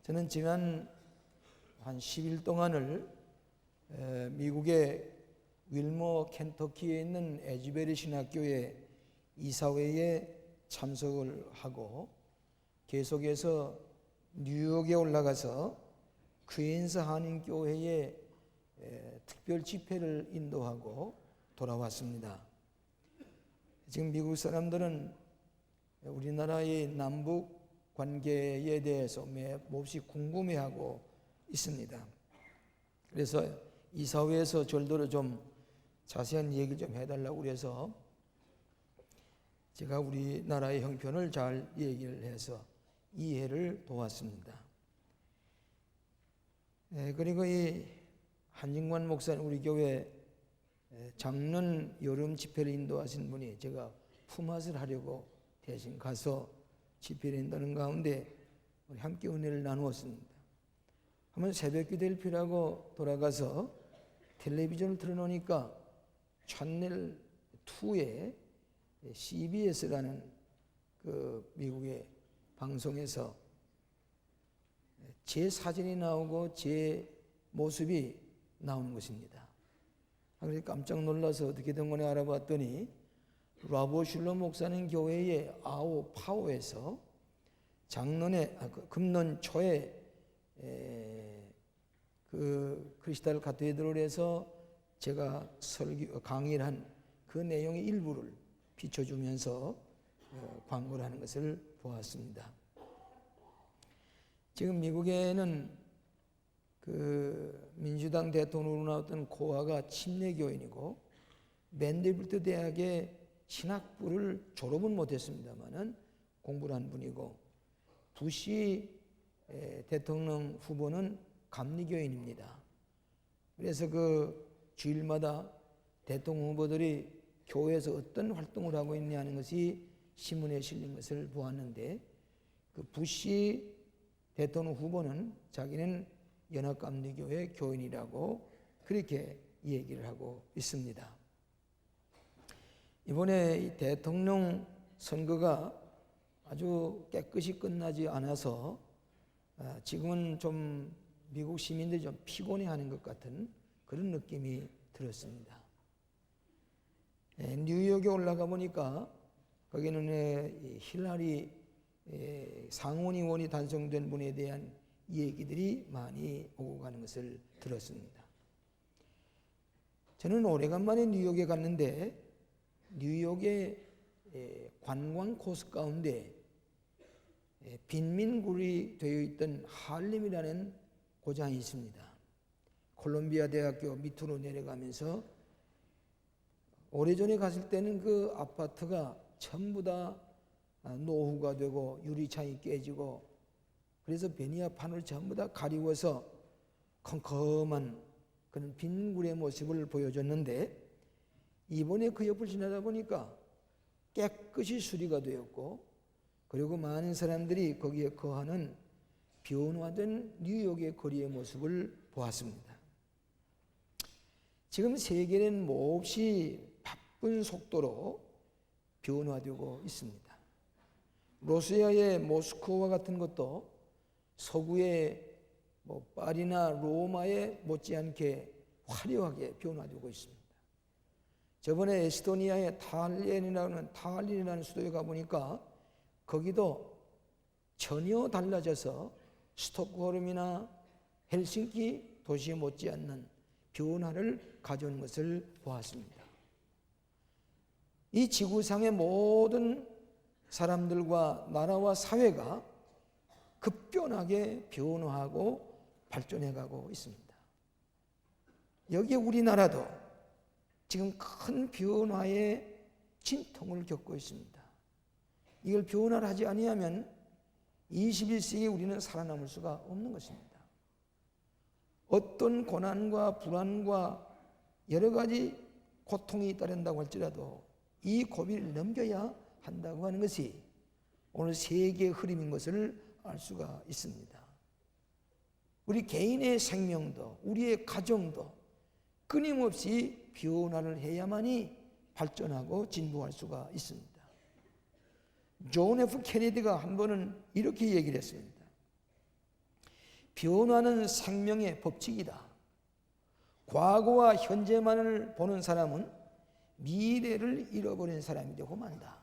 저는 지난 한 10일 동안을 미국의 윌머 켄터키에 있는 에즈베리 신학교의 이사회에 참석을 하고 계속해서 뉴욕에 올라가서 퀸스 한인교회의 특별 집회를 인도하고 돌아왔습니다. 지금 미국 사람들은 우리나라의 남북 관계에 대해서 몹시 궁금해하고 있습니다. 그래서 이사회에서 절대로 좀 자세한 얘기를 좀 해달라고 그래서 제가 우리나라의 형편을 잘 얘기를 해서 이해를 도왔습니다. 그리고 이 한진관 목사님, 우리 교회 장년 여름 집회를 인도하신 분이 제가 품앗을 하려고 대신 가서 집회를 인도하는 가운데 우리 함께 은혜를 나누었습니다. 한번 새벽 기도를 필요하고 돌아가서 텔레비전을 틀어놓으니까 채널 2에 CBS라는 그 미국의 방송에서 제 사진이 나오고 제 모습이 나오는 것입니다. 그래서 깜짝 놀라서 어떻게 된 거냐 알아봤더니 라보슐러 목사님 교회의 아오 파워에서 작년에 금년 초에 그 크리스탈 카테드럴에서 제가 강의를 한 그 내용의 일부를 비춰주면서 광고를 하는 것을 보았습니다. 지금 미국에는 그 민주당 대통령으로 나왔던 고아가 침례교인이고 맨데빌트 대학의 신학부를 졸업은 못했습니다만은 공부를 한 분이고 부시 대통령 후보는 감리교인입니다. 그래서 그 주일마다 대통령 후보들이 교회에서 어떤 활동을 하고 있냐는 것이 신문에 실린 것을 보았는데 그 부시 대통령 후보는 자기는 연합감리교회 교인이라고 그렇게 얘기를 하고 있습니다. 이번에 이 대통령 선거가 아주 깨끗이 끝나지 않아서 지금은 좀 미국 시민들이 좀 피곤해하는 것 같은 그런 느낌이 들었습니다. 뉴욕에 올라가 보니까 거기는 힐러리 상원의원이 단성된 분에 대한 얘기들이 많이 오고 가는 것을 들었습니다. 저는 오래간만에 뉴욕에 갔는데 뉴욕의 관광 코스 가운데 빈민굴이 되어 있던 할렘이라는 고장이 있습니다. 콜롬비아 대학교 밑으로 내려가면서 오래전에 갔을 때는 그 아파트가 전부 다 노후가 되고 유리창이 깨지고 그래서 베니아판을 전부 다 가리워서 컴컴한 그런 빈굴의 모습을 보여줬는데 이번에 그 옆을 지나다 보니까 깨끗이 수리가 되었고 그리고 많은 사람들이 거기에 거하는 변화된 뉴욕의 거리의 모습을 보았습니다. 지금 세계는 몹시 바쁜 속도로 변화되고 있습니다. 러시아의 모스크바 같은 것도 서구의 파리나 로마에 못지않게 화려하게 변화되고 있습니다. 저번에 에스토니아의 탈린이라는 수도에 가보니까 거기도 전혀 달라져서 스톡홀름이나 헬싱키 도시에 못지않는 변화를 가져오는 것을 보았습니다. 이 지구상의 모든 사람들과 나라와 사회가 급변하게 변화하고 발전해가고 있습니다. 여기에 우리나라도 지금 큰 변화의 진통을 겪고 있습니다. 이걸 변화를 하지 아니하면 21세기에 우리는 살아남을 수가 없는 것입니다. 어떤 고난과 불안과 여러 가지 고통이 따른다고 할지라도 이 고비를 넘겨야 한다고 하는 것이 오늘 세계의 흐름인 것을 알 수가 있습니다. 우리 개인의 생명도 우리의 가정도 끊임없이 변화를 해야만이 발전하고 진보할 수가 있습니다. 존 F 케네디가 한 번은 이렇게 얘기를 했습니다. 변화는 생명의 법칙이다. 과거와 현재만을 보는 사람은 미래를 잃어버린 사람이 되고 만다.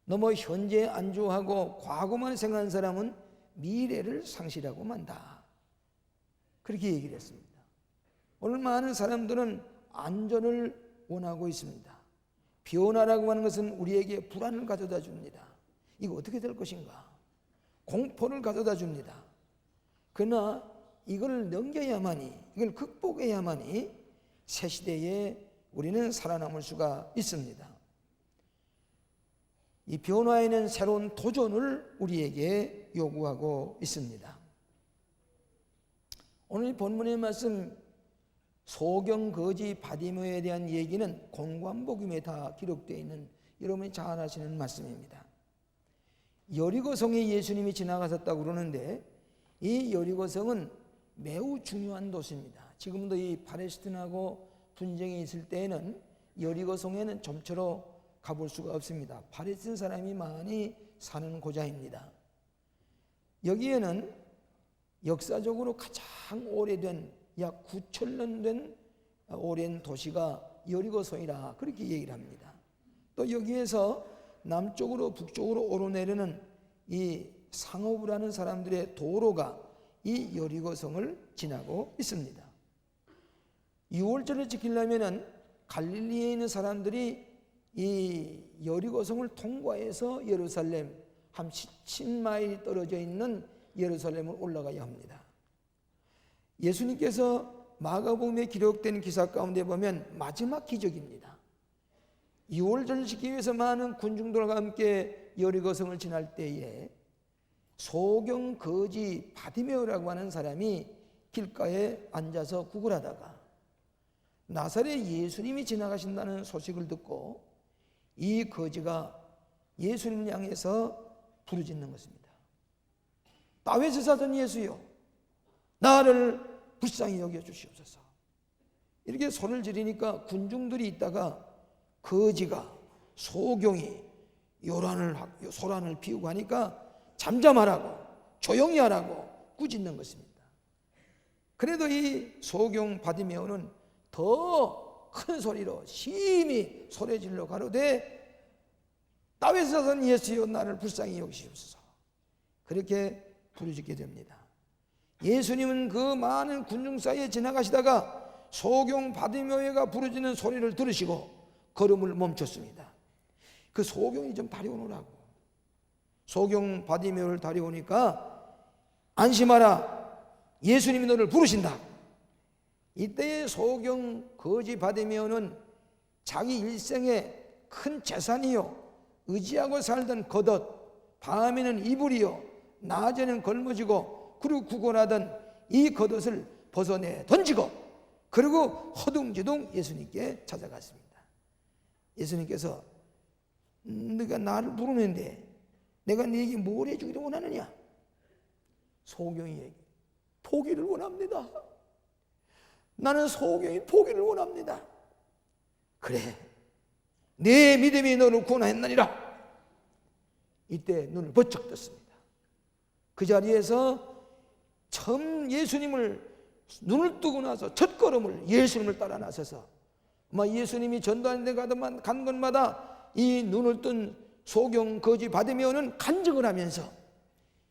너무 현재에 안주하고 과거만 생각하는 사람은 미래를 상실하고 만다. 그렇게 얘기를 했습니다. 오늘 많은 사람들은 안전을 원하고 있습니다. 변화라고 하는 것은 우리에게 불안을 가져다 줍니다. 이거 어떻게 될 것인가? 공포를 가져다 줍니다. 그러나 이걸 넘겨야만이, 이걸 극복해야만이 새 시대에 우리는 살아남을 수가 있습니다. 이 변화에는 새로운 도전을 우리에게 요구하고 있습니다. 오늘 본문의 말씀 소경 거지 바디메오에 대한 얘기는 공관복음에 다 기록되어 있는 여러분이 잘 아시는 말씀입니다. 여리고성에 예수님이 지나가셨다고 그러는데 이 여리고성은 매우 중요한 도시입니다. 지금도 이 팔레스틴하고 분쟁이 있을 때에는 여리고성에는 좀처럼 가볼 수가 없습니다. 팔레스틴 사람이 많이 사는 고장입니다. 여기에는 역사적으로 가장 오래된 약 9,000년 된 오랜 도시가 여리고성이라 그렇게 얘기를 합니다. 또 여기에서 남쪽으로 북쪽으로 오르내리는 이 상업을 하는 사람들의 도로가 이 여리고성을 지나고 있습니다. 유월절을 지키려면 갈릴리에 있는 사람들이 이 여리고성을 통과해서 예루살렘 한 10마일 떨어져 있는 예루살렘을 올라가야 합니다. 예수님께서 마가복음에 기록된 기사 가운데 보면 마지막 기적입니다. 유월절을 지키기 위해서 많은 군중들과 함께 여리고성을 지날 때에 소경 거지 바디메오라고 하는 사람이 길가에 앉아서 구걸하다가 나사렛 예수님이 지나가신다는 소식을 듣고 이 거지가 예수님을 향해서 부르짖는 것입니다. 다윗의 자손 예수여, 나를 불쌍히 여겨 주시옵소서. 이렇게 소리를 지르니까 군중들이 있다가 거지가 소경이 소란을 피우고 하니까 잠잠하라고 조용히 하라고 꾸짖는 것입니다. 그래도 이 소경 바디메오는 더 큰 소리로 심히 소리질러 가로되 다윗의 자손 예수여 나를 불쌍히 여기시옵소서. 그렇게 부르짖게 됩니다. 예수님은 그 많은 군중 사이에 지나가시다가 소경 바디메오가 부르짖는 소리를 들으시고 걸음을 멈췄습니다. 그 소경이 좀 다려오느라고. 소경 바디메오를 다려오니까 안심하라, 예수님이 너를 부르신다. 이때의 소경 거지 바디메오는 자기 일생의 큰 재산이요 의지하고 살던 겉옷, 밤에는 이불이요 낮에는 걸머지고 그리고 구걸하던 이 겉옷을 벗어내 던지고 그리고 허둥지둥 예수님께 찾아갔습니다. 예수님께서 네가 나를 부르는데 내가 네게 뭘 해주기를 원하느냐? 소경이 포기를 원합니다. 나는 소경이 포기를 원합니다. 그래, 내 믿음이 너를 구원했느니라. 이때 눈을 번쩍 떴습니다. 그 자리에서 처음 예수님을 눈을 뜨고 나서 첫 걸음을 예수님을 따라 나서서 예수님이 전도하는 데 간 곳마다 이 눈을 뜬 소경 거지 바디메오는 간증을 하면서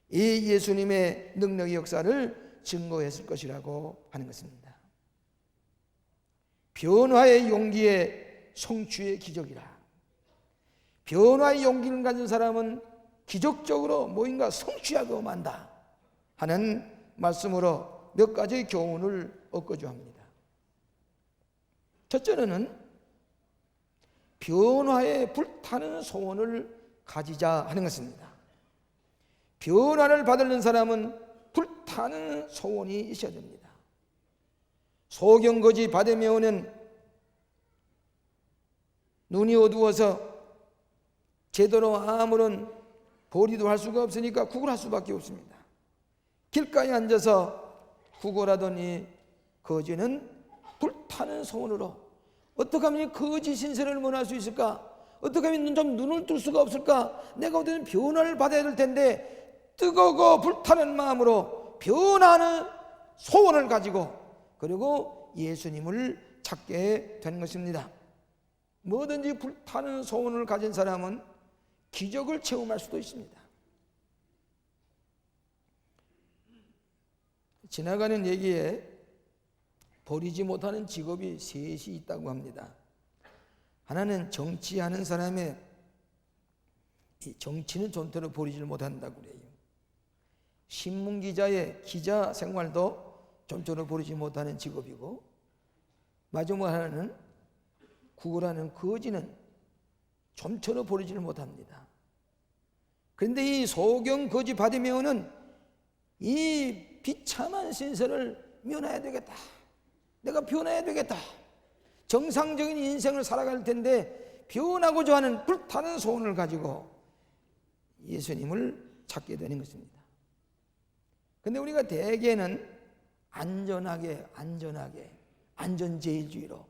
이 예수님의 능력의 역사를 증거했을 것이라고 하는 것입니다. 변화의 용기에 성취의 기적이라. 변화의 용기를 가진 사람은 기적적으로 무엇인가 성취하고 만다 하는 말씀으로 몇 가지 교훈을 얻고자 합니다. 첫째는 변화에 불타는 소원을 가지자 하는 것입니다. 변화를 받는 사람은 불타는 소원이 있어야 됩니다. 소경거지 바디메오는 눈이 어두워서 제대로 아무런 보리도 할 수가 없으니까 구걸할 수밖에 없습니다. 길가에 앉아서 구걸하더니 거지는 불타는 소원으로 어떻게 하면 이 거지 신세를 면할 수 있을까? 어떻게 하면 좀 눈을 뜰 수가 없을까? 내가 어떤 변화를 받아야 될 텐데 뜨거고 불타는 마음으로 변화하는 소원을 가지고 그리고 예수님을 찾게 되는 것입니다. 뭐든지 불타는 소원을 가진 사람은 기적을 체험할 수도 있습니다. 지나가는 얘기에 버리지 못하는 직업이 셋이 있다고 합니다. 하나는 정치하는 사람의 이 정치는 존재로 버리지 못한다고 그래요. 신문기자의 기자 생활도 존재로 버리지 못하는 직업이고, 마지막 하나는 구걸하는 거지는 좀처럼 버리지를 못합니다. 그런데 이 소경 거지 바디메오는 이 비참한 신세를 면해야 되겠다, 내가 변해야 되겠다, 정상적인 인생을 살아갈 텐데 변하고자 하는 불타는 소원을 가지고 예수님을 찾게 되는 것입니다. 그런데 우리가 대개는 안전하게 안전제일주의로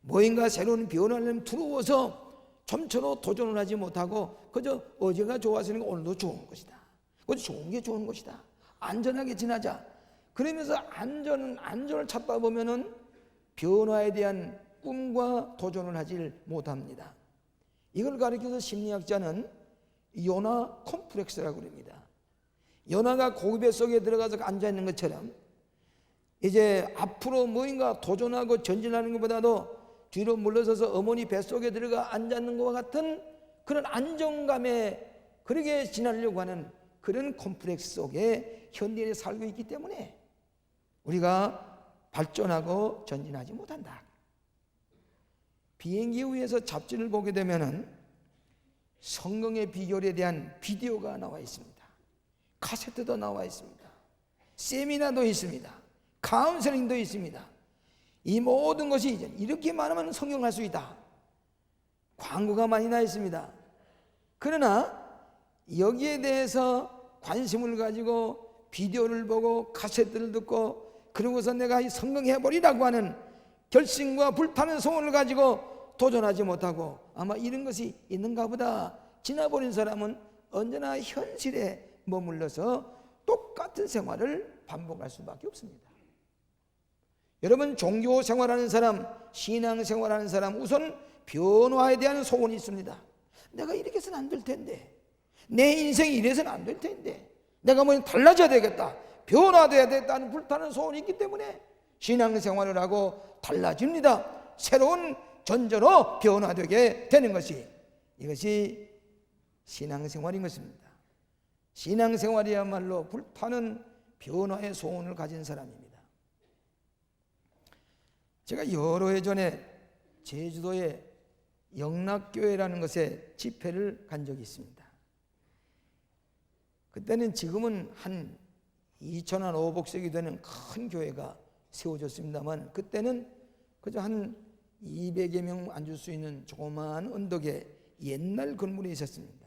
뭐인가 새로운 변화를 두려워서 좀처럼 도전을 하지 못하고 그저 어제가 좋았으니까 오늘도 좋은 것이다, 그저 좋은 게 좋은 것이다, 안전하게 지나자, 그러면서 안전을 찾다 보면은 변화에 대한 꿈과 도전을 하지 못합니다. 이걸 가리켜서 심리학자는 요나 콤플렉스라고 합니다. 요나가 고기 뱃속에 들어가서 앉아있는 것처럼 이제 앞으로 뭐인가 도전하고 전진하는 것보다도 뒤로 물러서서 어머니 뱃속에 들어가 앉아있는 것과 같은 그런 안정감에 그렇게 지나려고 하는 그런 콤플렉스 속에 현대에 살고 있기 때문에 우리가 발전하고 전진하지 못한다. 비행기 위에서 잡지를 보게 되면은 성공의 비결에 대한 비디오가 나와 있습니다. 카세트도 나와 있습니다. 세미나도 있습니다. 카운셀링도 있습니다. 이 모든 것이 이제 이렇게만 하면 성공할 수 있다. 광고가 많이 나 있습니다. 그러나 여기에 대해서 관심을 가지고 비디오를 보고 카세트를 듣고 그러고서 내가 성공해버리라고 하는 결심과 불타는 소원을 가지고 도전하지 못하고 아마 이런 것이 있는가 보다 지나버린 사람은 언제나 현실에 머물러서 똑같은 생활을 반복할 수밖에 없습니다. 여러분, 종교 생활하는 사람, 신앙 생활하는 사람, 우선 변화에 대한 소원이 있습니다. 내가 이렇게 해서는 안 될 텐데, 내 인생이 이래서는 안 될 텐데, 내가 뭐 달라져야 되겠다, 변화돼야 되겠다는 불타는 소원이 있기 때문에 신앙생활을 하고 달라집니다. 새로운 전저로 변화되게 되는 것이, 이것이 신앙생활인 것입니다. 신앙생활이야말로 불타는 변화의 소원을 가진 사람입니다. 제가 여러 해 전에 제주도의 영락교회라는 곳에 집회를 간 적이 있습니다. 그때는 지금은 한 2,500석이 되는 큰 교회가 세워졌습니다만 그때는 그저 한 200여 명 앉을 수 있는 조그마한 언덕에 옛날 건물이 있었습니다.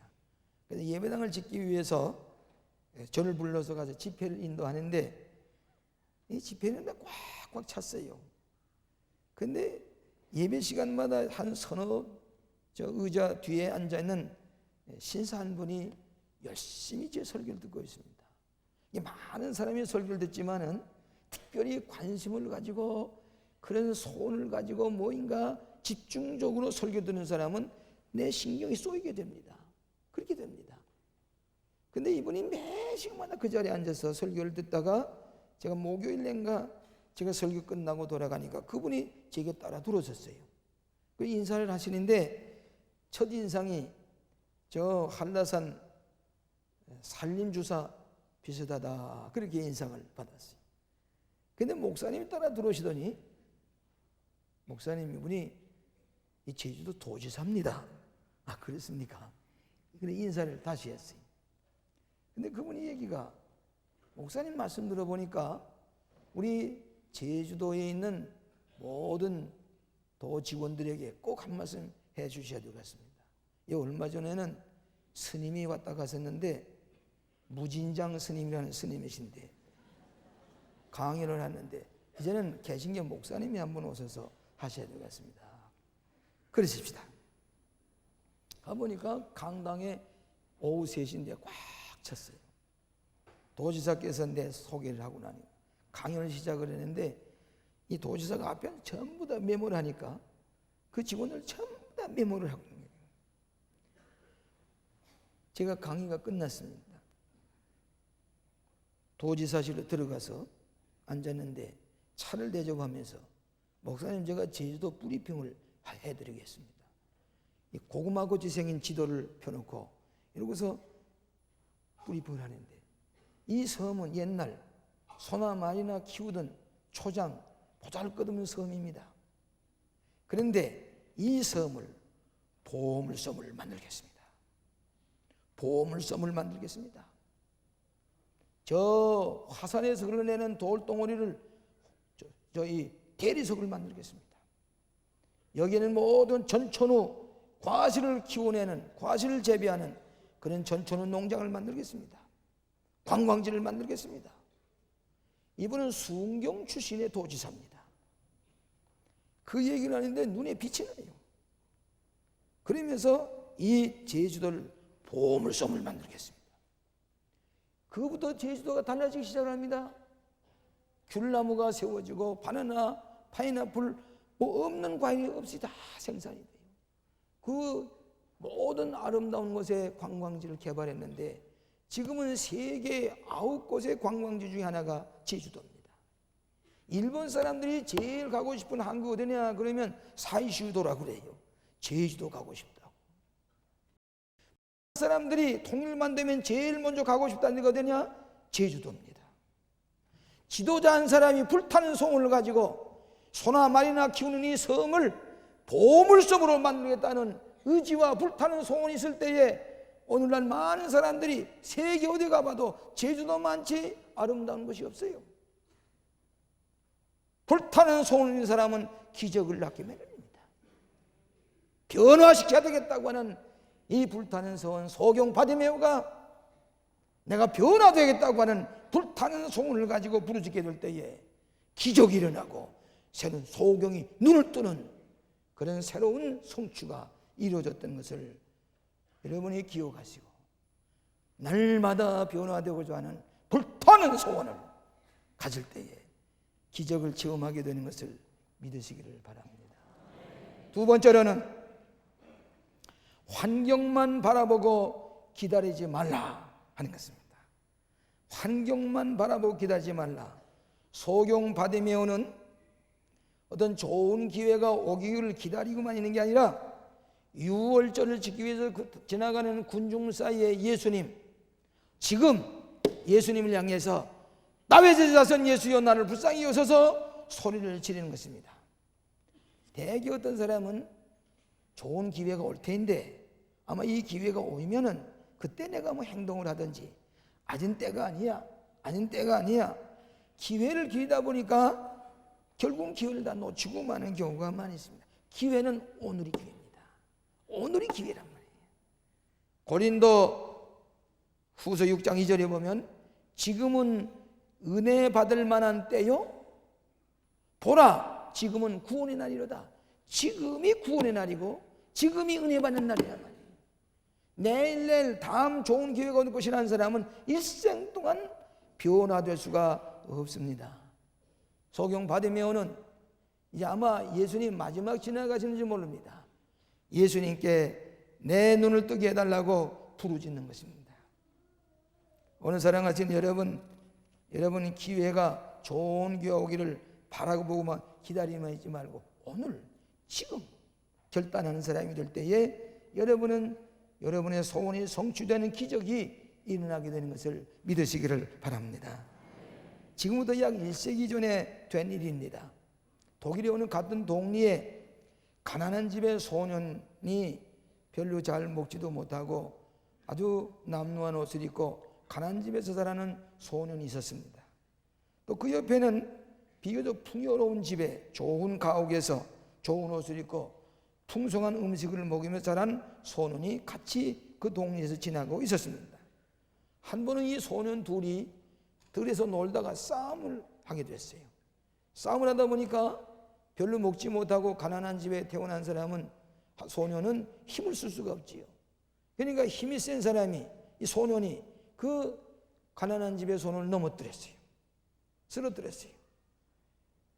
그래서 예배당을 짓기 위해서 저를 불러서 가서 집회를 인도하는데 이 집회는 꽉꽉 찼어요. 근데 예배 시간마다 한 서너 의자 뒤에 앉아있는 신사 한 분이 열심히 제 설교를 듣고 있습니다. 많은 사람이 설교를 듣지만은 특별히 관심을 가지고 그런 소원을 가지고 뭐인가 집중적으로 설교 듣는 사람은 내 신경이 쏘이게 됩니다. 그렇게 됩니다. 근데 이분이 매 시간마다 그 자리에 앉아서 설교를 듣다가 제가 목요일인가 제가 설교 끝나고 돌아가니까 그분이 제게 따라 들어섰어요. 그 인사를 하시는데 첫 인상이 저 한라산 산림주사 비슷하다, 그렇게 인상을 받았어요. 근데 목사님이 따라 들어오시더니 목사님 이분이 이 제주도 도지사입니다. 아, 그렇습니까? 그래 인사를 다시 했어요. 근데 그분이 얘기가, 목사님 말씀 들어보니까 우리 제주도에 있는 모든 도 직원들에게 꼭 한 말씀 해 주셔야 되겠습니다. 얼마 전에는 스님이 왔다 갔었는데 무진장 스님이라는 스님이신데 강의를 하는데 이제는 계신 게 목사님이 한 분 오셔서 하셔야 되겠습니다. 그러십시다. 가보니까 강당에 오후 3시인데 꽉 찼어요. 도지사께서 내 소개를 하고 나니 강연을 시작을 했는데 이 도지사가 앞에 전부 다 메모를 하니까 그 직원들 전부 다 메모를 하고 있는 거예요. 제가 강의가 끝났습니다. 도지사실로 들어가서 앉았는데 차를 대접하면서 목사님, 제가 제주도 브리핑을 해드리겠습니다. 이 고구마꽃이 생긴 지도를 펴놓고 이러고서 브리핑을 하는데, 이 섬은 옛날 소나 말이나 키우던 초장 보잘것없는 섬입니다. 그런데 이 섬을 보물섬을 만들겠습니다. 보물섬을 만들겠습니다. 저 화산에서 흘러내는 돌덩어리를 저희 대리석을 만들겠습니다. 여기는 모든 전천후 과실을 키워내는, 과실을 재배하는 그런 전천후 농장을 만들겠습니다. 관광지를 만들겠습니다. 이분은 순경 출신의 도지사입니다. 그 얘기를 하는데 눈에 빛이 나요. 그러면서 이 제주도를 보물섬을 만들겠습니다. 그부터 제주도가 달라지기 시작을 합니다. 귤나무가 세워지고 바나나, 파인애플, 뭐 없는 과일이 없이 다 생산이 돼요. 그 모든 아름다운 곳에 관광지를 개발했는데 지금은 세계 9곳의 관광지 중에 하나가 제주도입니다. 일본 사람들이 제일 가고 싶은 항구 어디냐 그러면 사이슈도라고 그래요. 제주도 가고 싶다고. 사람들이 통일만 되면 제일 먼저 가고 싶다는 데가 어디냐? 제주도입니다. 지도자 한 사람이 불타는 소원을 가지고 소나 말이나 키우는 이 섬을 보물섬으로 만들겠다는 의지와 불타는 소원이 있을 때에 오늘날 많은 사람들이 세계 어디 가봐도 제주도만치 아름다운 곳이 없어요. 불타는 소원을 있는 사람은 기적을 낳게 마련입니다. 변화시켜야 되겠다고 하는 이 불타는 소원, 소경 바디메오가 내가 변화되겠다고 하는 불타는 소원을 가지고 부르짖게 될 때에 기적이 일어나고 새로운 소경이 눈을 뜨는 그런 새로운 성취가 이루어졌던 것을 여러분이 기억하시고 날마다 변화되고자 하는 불타는 소원을 가질 때에 기적을 체험하게 되는 것을 믿으시기를 바랍니다. 두 번째로는 환경만 바라보고 기다리지 말라 하는 것입니다. 환경만 바라보고 기다리지 말라. 소경 바디메오는 어떤 좋은 기회가 오기를 기다리고만 있는 게 아니라 유월절을 지키기 위해서 지나가는 군중 사이에 예수님, 지금 예수님을 향해서 다윗의 자손 예수여 나를 불쌍히 여소서 소리를 지르는 것입니다. 대개 어떤 사람은 좋은 기회가 올 텐데 아마 이 기회가 오면은 그때 내가 뭐 행동을 하든지 아직 때가 아니야, 아직 때가 아니야, 기회를 기다리다 보니까 결국 기회를 다 놓치고 마는 경우가 많이 있습니다. 기회는 오늘이 기회입니다. 오늘이 기회란 말이에요. 고린도 후서 6장 2절에 보면 지금은 은혜 받을 만한 때요, 보라 지금은 구원의 날이로다. 지금이 구원의 날이고 지금이 은혜 받는 날이란 말이에요. 내일 다음 좋은 기회가 올 것이라는 사람은 일생 동안 변화될 수가 없습니다. 소경 바디메오는 이제 아마 예수님 마지막 지나가시는지 모릅니다. 예수님께 내 눈을 뜨게 해달라고 부르짖는 것입니다. 오늘 사랑하시는 여러분 기회가 좋은 기회가 오기를 바라고 보고만 기다리만 있지 말고 오늘 지금 결단하는 사람이 될 때에 여러분의 소원이 성취되는 기적이 일어나게 되는 것을 믿으시기를 바랍니다. 지금부터 약 1세기 전에 된 일입니다. 독일에 오는 같은 동리에 가난한 집의 소년이 별로 잘 먹지도 못하고 아주 남루한 옷을 입고 가난한 집에서 자라는 소년이 있었습니다. 또 그 옆에는 비교적 풍요로운 집에 좋은 가옥에서 좋은 옷을 입고 풍성한 음식을 먹으며 자란 소년이 같이 그 동리에서 지나고 있었습니다. 한 번은 이 소년 둘이 들에서 놀다가 싸움을 하게 됐어요. 싸움을 하다 보니까 별로 먹지 못하고 가난한 집에 태어난 소년은 힘을 쓸 수가 없지요. 그러니까 힘이 센 사람이, 이 소년이 그 가난한 집의 손을 넘어뜨렸어요. 쓰러뜨렸어요.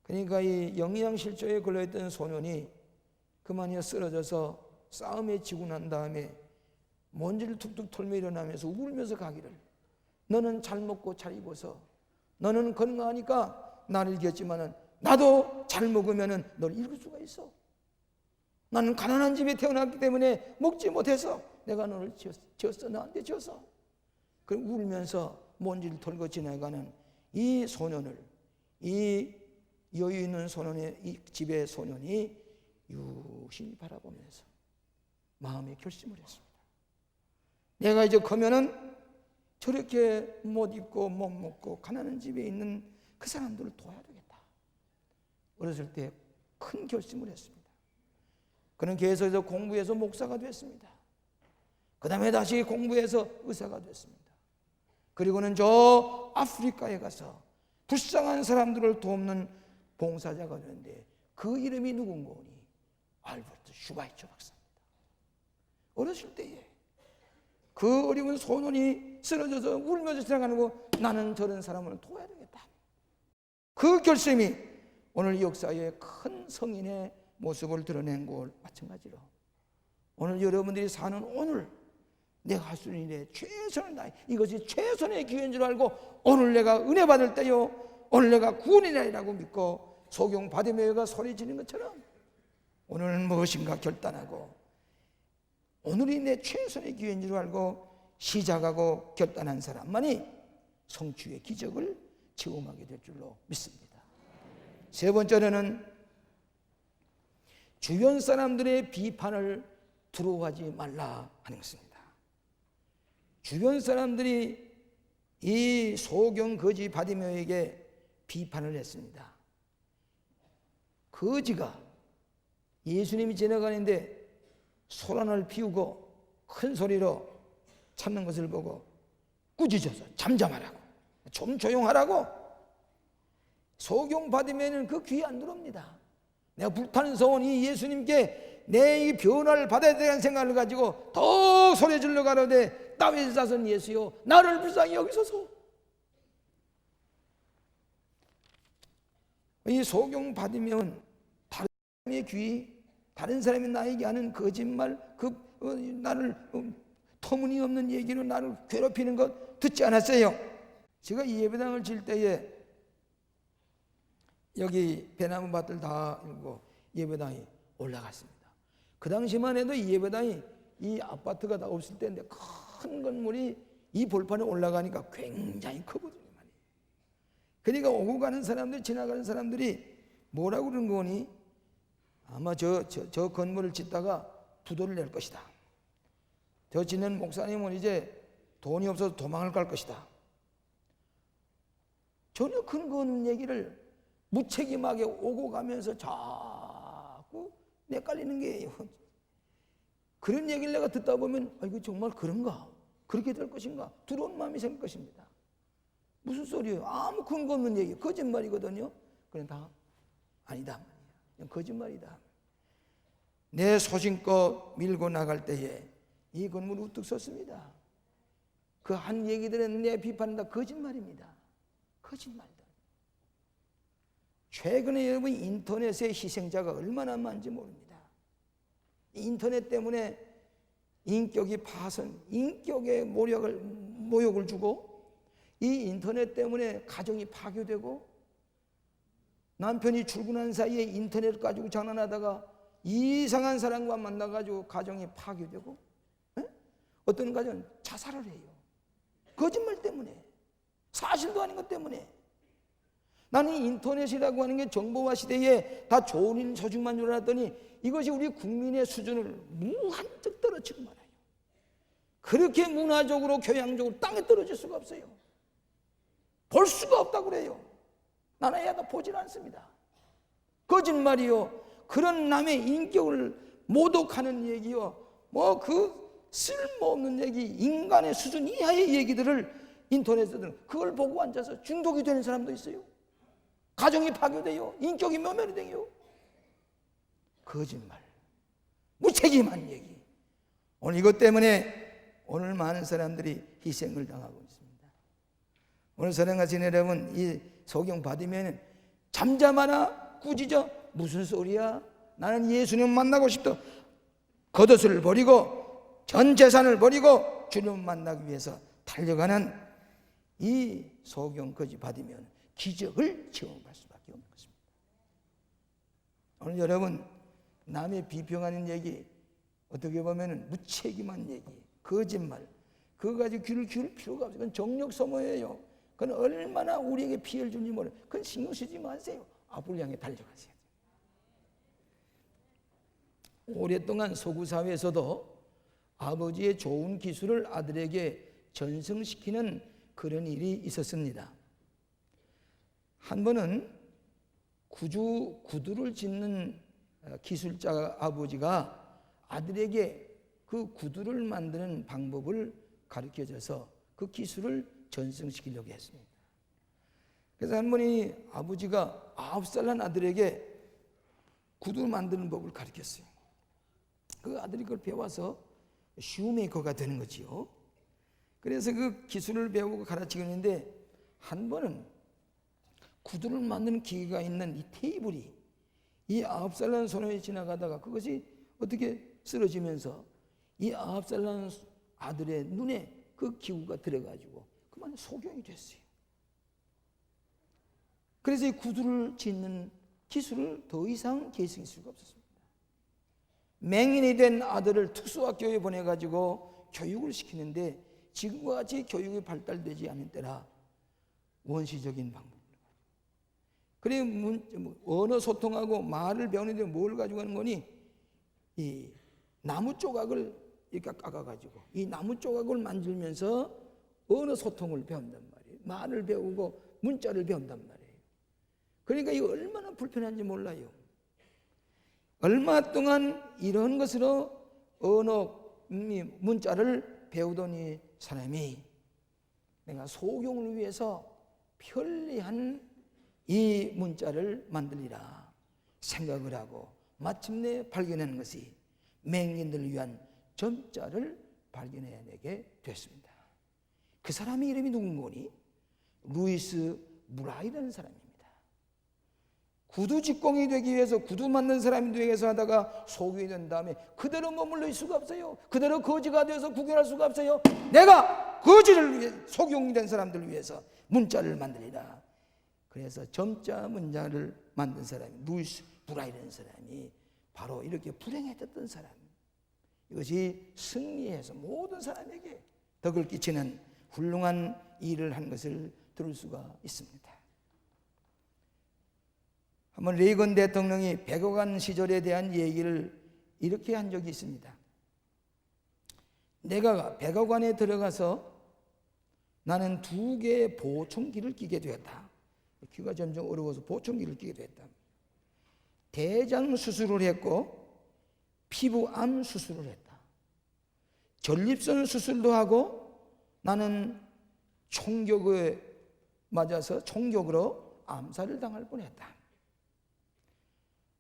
그러니까 이 영양실조에 걸려있던 소년이 그만이야 쓰러져서 싸움에 지고 난 다음에 먼지를 툭툭 털며 일어나면서 울면서 가기를, 너는 잘 먹고 잘 입어서 너는 건강하니까 나를 이겼지만은 나도 잘 먹으면은 널 이길 수가 있어. 나는 가난한 집에 태어났기 때문에 먹지 못해서 내가 너를 지었어. 나한테 지었어. 그럼 울면서 먼지를 털고 지나가는 이 소년을, 이 여유 있는 소년의, 이 집의 소년이 유심히 바라보면서 마음의 결심을 했습니다. 내가 이제 커면은 저렇게 못 입고 못 먹고 가난한 집에 있는 그 사람들을 도와야 되겠다. 어렸을 때 큰 결심을 했습니다. 그는 계속해서 공부해서 목사가 됐습니다. 그 다음에 다시 공부해서 의사가 됐습니다. 그리고는 저 아프리카에 가서 불쌍한 사람들을 돕는 봉사자가 되는데 그 이름이 누군가 하니 알버트 슈바이처 박사입니다. 어렸을 때에 그 어려운 소년이 쓰러져서 울면서 지나가는 거, 나는 저런 사람을 도와야 되겠다. 그 결심이 오늘 역사의 큰 성인의 모습을 드러낸 것 마찬가지로 오늘 여러분들이 사는 오늘 내가 할 수 있는 일에 최선을 다해, 이것이 최선의 기회인 줄 알고 오늘 내가 은혜 받을 때요, 오늘 내가 구원이라고 믿고 소경 바디메오가 소리 지르는 것처럼 오늘은 무엇인가 결단하고 오늘이 내 최선의 기회인 줄 알고 시작하고 결단한 사람만이 성취의 기적을 체험하게 될 줄로 믿습니다. 세 번째로는 주변 사람들의 비판을 두려워하지 말라 하는 것입니다. 주변 사람들이 이 소경 거지 바디메오에게 비판을 했습니다. 거지가 예수님이 지나가는데 소란을 피우고 큰 소리로 찾는 것을 보고 꾸짖어서 잠잠하라고, 좀 조용하라고. 소경 바디메오는 그 귀에 안 들어옵니다. 내가 불타는 소원이 예수님께 내 이 변화를 받아야 되는 생각을 가지고 더 소리 질러 가로되 다윗의 자손 예수여 나를 불쌍히 여기소서. 이 소경 바디메오는 다른 사람의 귀, 다른 사람이 나에게 하는 거짓말, 나를 터무니없는 얘기로 나를 괴롭히는 것 듣지 않았어요. 제가 이 예배당을 질 때에 여기 배나무 밭을 다 읽고 예배당이 올라갔습니다. 그 당시만 해도 이 예배당이 이 아파트가 다 없을 때인데 큰 건물이 이 벌판에 올라가니까 굉장히 크거든요. 그러니까 오고 가는 사람들, 지나가는 사람들이 뭐라고 그러는 거니? 아마 저 건물을 짓다가 부도를 낼 것이다. 저 짓는 목사님은 이제 돈이 없어서 도망을 갈 것이다. 전혀 근거 없는 얘기를 무책임하게 오고 가면서 자꾸 헷갈리는 게예요. 그런 얘기를 내가 듣다 보면 이거 정말 그런가? 그렇게 될 것인가? 두려운 마음이 생길 것입니다. 무슨 소리예요? 아무 근거 없는 얘기, 거짓말이거든요. 그냥 다 아니다, 그냥 거짓말이다. 내 소신껏 밀고 나갈 때에 이 건물이 우뚝 섰습니다. 그 한 얘기들은 내 비판은 다 거짓말입니다. 거짓말이다. 최근에 여러분 인터넷의 희생자가 얼마나 많은지 모릅니다. 인터넷 때문에 인격이 파손, 인격의 모욕을 주고 이 인터넷 때문에 가정이 파괴되고 남편이 출근한 사이에 인터넷 가지고 장난하다가 이상한 사람과 만나가지고 가정이 파괴되고 어떤 가정은 자살을 해요. 거짓말 때문에, 사실도 아닌 것 때문에. 나는 인터넷이라고 하는 게 정보화 시대에 다 좋은 일 소식만 줄 알았더니 이것이 우리 국민의 수준을 무한정 떨어지고 말아요. 그렇게 문화적으로 교양적으로 땅에 떨어질 수가 없어요. 볼 수가 없다고 그래요. 나는 애도 보질 않습니다. 거짓말이요, 그런 남의 인격을 모독하는 얘기요, 쓸모없는 얘기, 인간의 수준 이하의 얘기들을 인터넷에서는 그걸 보고 앉아서 중독이 되는 사람도 있어요. 가정이 파괴돼요. 인격이 멸멸이 돼요. 거짓말, 무책임한 얘기. 오늘 이것 때문에 오늘 많은 사람들이 희생을 당하고 있습니다. 오늘 사랑하신 여러분, 이 소경 받으면 잠잠하나 꾸짖어. 무슨 소리야? 나는 예수님 만나고 싶다. 겉옷을 버리고 전 재산을 버리고 주님 만나기 위해서 달려가는 이 소경까지 받으면 기적을 체험할 수밖에 없는 것입니다. 오늘 여러분, 남의 비평하는 얘기, 어떻게 보면 무책임한 얘기, 거짓말, 그거 가지고 귀를 기울일 필요가 없어요. 그건 정력 소모예요. 그건 얼마나 우리에게 피해를 주는지 모르요. 그건 신경 쓰지 마세요. 앞을 향해 달려가세요. 오랫동안 서구 사회에서도 아버지의 좋은 기술을 아들에게 전승시키는 그런 일이 있었습니다. 한 번은 구두를 짓는 기술자 아버지가 아들에게 그 구두를 만드는 방법을 가르쳐줘서 그 기술을 전승시키려고 했습니다. 그래서 한 번이 아버지가 9살 난 아들에게 구두 만드는 법을 가르쳤어요. 그 아들이 그걸 배워서 슈메이커가 되는 거지요. 그래서 그 기술을 배우고 가르치고 있는데 한 번은 구두를 만드는 기계가 있는 이 테이블이 이 9살 난 소년이 지나가다가 그것이 어떻게 쓰러지면서 이 9살 난 아들의 눈에 그 기구가 들어가지고 그만 소경이 됐어요. 그래서 이 구두를 짓는 기술을 더 이상 계승할 수가 없었습니다. 맹인이 된 아들을 특수학교에 보내가지고 교육을 시키는데 지금과 같이 교육이 발달되지 않은 때라 원시적인 방법을 그래 언어 소통하고 말을 배우는데 뭘 가지고 하는 거니? 이 나무 조각을 이렇게 깎아가지고 이 나무 조각을 만들면서 언어 소통을 배운단 말이에요. 말을 배우고 문자를 배운단 말이에요. 그러니까 이거 얼마나 불편한지 몰라요. 얼마 동안 이런 것으로 언어 문자를 배우던 이 사람이 내가 소경을 위해서 편리한 이 문자를 만들리라 생각을 하고 마침내 발견하는 것이 맹인들을 위한 점자를 발견해내게 됐습니다. 그 사람의 이름이 누군거니? 루이스 브라이라는 사람입니다. 구두 직공이 되기 위해서 구두 만든 사람이 되기 위해서 하다가 소경이 된 다음에 그대로 머물러 있을 수가 없어요. 그대로 거지가 되어서 구경할 수가 없어요. 내가 거지를 위해 소경이 된 사람들을 위해서 문자를 만들리라. 그래서 점자 문자를 만든 사람이 루이스 브라이라는 사람이 바로 이렇게 불행해졌던 사람. 이것이 승리해서 모든 사람에게 덕을 끼치는 훌륭한 일을 한 것을 들을 수가 있습니다. 한번 레이건 대통령이 백악관 시절에 대한 얘기를 이렇게 한 적이 있습니다. 내가 백악관에 들어가서 나는 2개의 보청기를 끼게 되었다. 귀가 점점 어려워서 보청기를 끼게 되었다. 대장 수술을 했고 피부암 수술을 했다. 전립선 수술도 하고 나는 총격에 맞아서 총격으로 암살을 당할 뻔했다.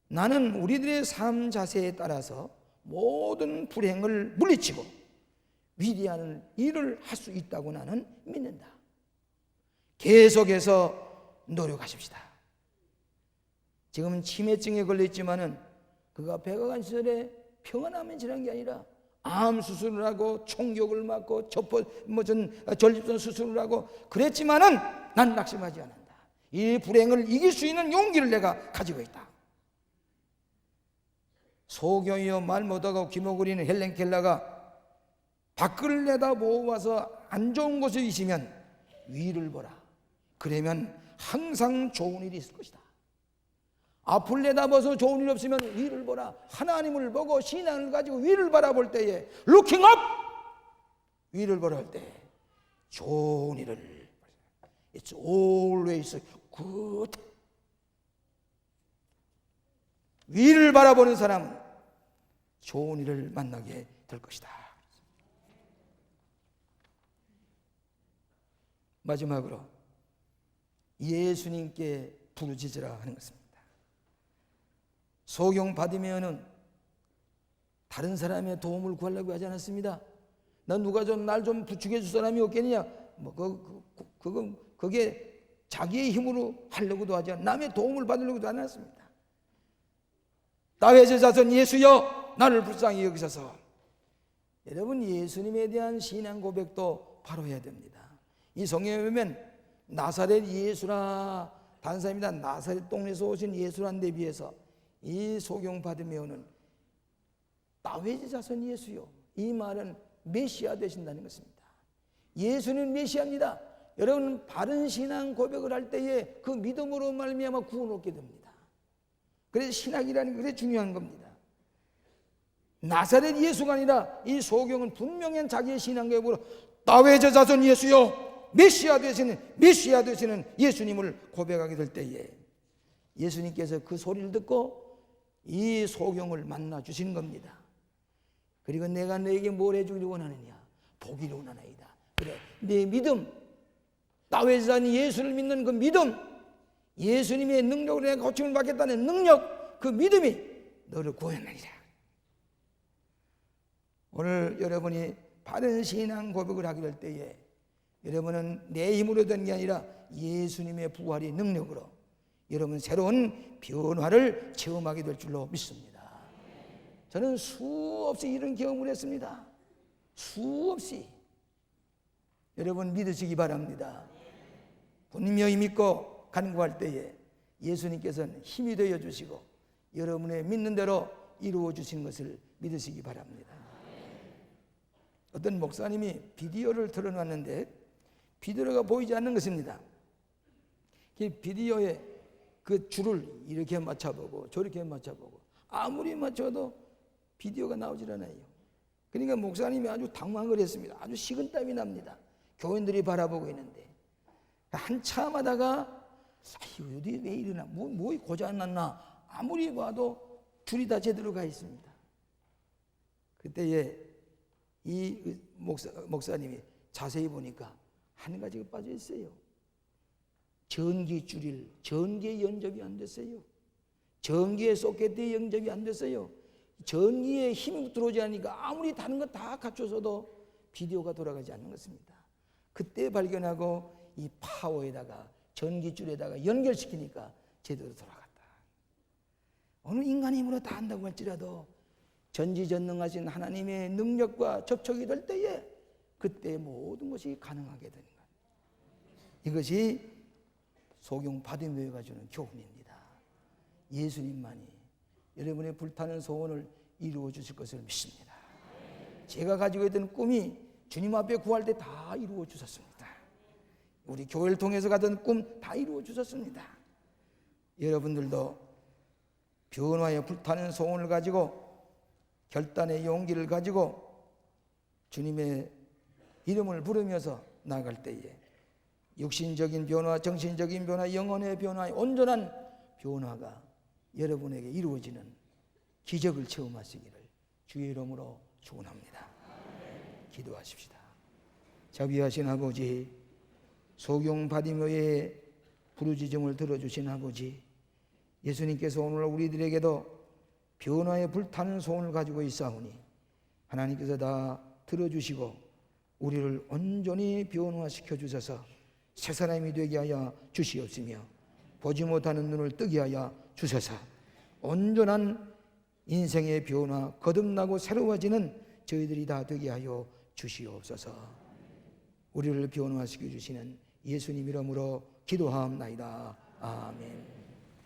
나는 우리들의 삶 자세에 따라서 모든 불행을 물리치고 위대한 일을 할 수 있다고 나는 믿는다. 계속해서 노력하십시다. 지금은 치매증에 걸렸지만은 그가 백악관 시절에 평안하면 지난 게 아니라 암 수술을 하고 총격을 맞고 전립선 수술을 하고 그랬지만은 난 낙심하지 않는다. 이 불행을 이길 수 있는 용기를 내가 가지고 있다. 소경이여 말 못하고 기모그리는 헬렌 켈러가 밖을 내다 모아서 안 좋은 곳에 있으면 위를 보라. 그러면 항상 좋은 일이 있을 것이다. 앞을 내다봐서 좋은 일 없으면 위를 보라. 하나님을 보고 신앙을 가지고 위를 바라볼 때에 looking up! 위를 보라 할 때 좋은 일을 It's always good. 위를 바라보는 사람은 좋은 일을 만나게 될 것이다. 마지막으로 예수님께 부르짖으라 하는 것입니다. 소경 받으면은 다른 사람의 도움을 구하려고 하지 않았습니다. 나 누가 좀 날 좀 부축해 줄 사람이 없겠냐? 그건 그게 자기의 힘으로 하려고도 하지 않고 남의 도움을 받으려고도 안 했습니다. 다윗의 자손 예수여 나를 불쌍히 여기소서. 여러분, 예수님에 대한 신앙 고백도 바로 해야 됩니다. 이 성경에 보면 나사렛 예수라 단사입니다. 나사렛 동네에서 오신 예수란 데 비해서 이 소경 바디메오는 다윗의 자손 예수요, 이 말은 메시아 되신다는 것입니다. 예수는 메시아입니다. 여러분, 바른 신앙 고백을 할 때에 그 믿음으로 말미암아 구원 얻게 됩니다. 그래서 신학이라는 게 그게 중요한 겁니다. 나사렛 예수가 아니라 이 소경은 분명히 자기의 신앙 고백으로 다윗의 자손 예수요, 메시아 되시는 예수님을 고백하게 될 때에 예수님께서 그 소리를 듣고 이 소경을 만나 주신 겁니다. 그리고 내가 너에게 뭘 해주기를 원하느냐? 보기를 원하나이다. 그래, 내 믿음, 다윗의 자손 예수를 믿는 그 믿음, 예수님의 능력으로 내가 고침을 받겠다는 능력, 그 믿음이 너를 구원하리라. 오늘 여러분이 바른 신앙 고백을 하게 될 때에 여러분은 내 힘으로 된 게 아니라 예수님의 부활의 능력으로 여러분 새로운 변화를 체험하게 될 줄로 믿습니다. 저는 수없이 이런 경험을 했습니다. 수없이. 여러분 믿으시기 바랍니다. 분명히 믿고 간구할 때에 예수님께서는 힘이 되어 주시고 여러분의 믿는 대로 이루어 주신 것을 믿으시기 바랍니다. 어떤 목사님이 비디오를 틀어놨는데 비디오가 보이지 않는 것입니다. 그 비디오에 그 줄을 이렇게 맞춰보고 저렇게 맞춰보고 아무리 맞춰도 비디오가 나오질 않아요. 그러니까 목사님이 아주 당황을 했습니다. 아주 식은땀이 납니다. 교인들이 바라보고 있는데 한참 하다가 아이고 어디 왜 이러나 뭐 고장났나 아무리 봐도 줄이 다 제대로 가 있습니다. 그때에 이 목사님이 자세히 보니까 한 가지가 빠져 있어요. 전기에 연접이 안 됐어요. 전기에 소켓에 연접이 안 됐어요. 전기에 힘이 들어오지 않으니까 아무리 다른 거 다 갖춰서도 비디오가 돌아가지 않는 것입니다. 그때 발견하고 이 파워에다가 전기줄에다가 연결시키니까 제대로 돌아갔다. 어느 인간의 힘으로 다 한다고 할지라도 전지전능하신 하나님의 능력과 접촉이 될 때에 그때 모든 것이 가능하게 되는 거예요. 이것이 소경 바디메오가 주는 교훈입니다. 예수님만이 여러분의 불타는 소원을 이루어 주실 것을 믿습니다. 제가 가지고 있던 꿈이 주님 앞에 구할 때 다 이루어 주셨습니다. 우리 교회를 통해서 가던 꿈 다 이루어 주셨습니다. 여러분들도 변화에 불타는 소원을 가지고 결단의 용기를 가지고 주님의 이름을 부르면서 나아갈 때에 육신적인 변화, 정신적인 변화, 영혼의 변화, 온전한 변화가 여러분에게 이루어지는 기적을 체험하시기를 주의 이름으로 축원합니다. 기도하십시다. 자비하신 아버지, 소경 바디메오의 부르짖음을 들어주신 아버지, 예수님께서 오늘 우리들에게도 변화에 불타는 소원을 가지고 있사오니 하나님께서 다 들어주시고 우리를 온전히 변화시켜 주셔서 새 사람이 되게 하여 주시옵시며 보지 못하는 눈을 뜨게 하여 주셔서 온전한 인생의 변화, 거듭나고 새로워지는 저희들이 다 되게 하여 주시옵소서. 우리를 변화시켜 주시는 예수님 이름으로 기도하옵나이다. 아멘.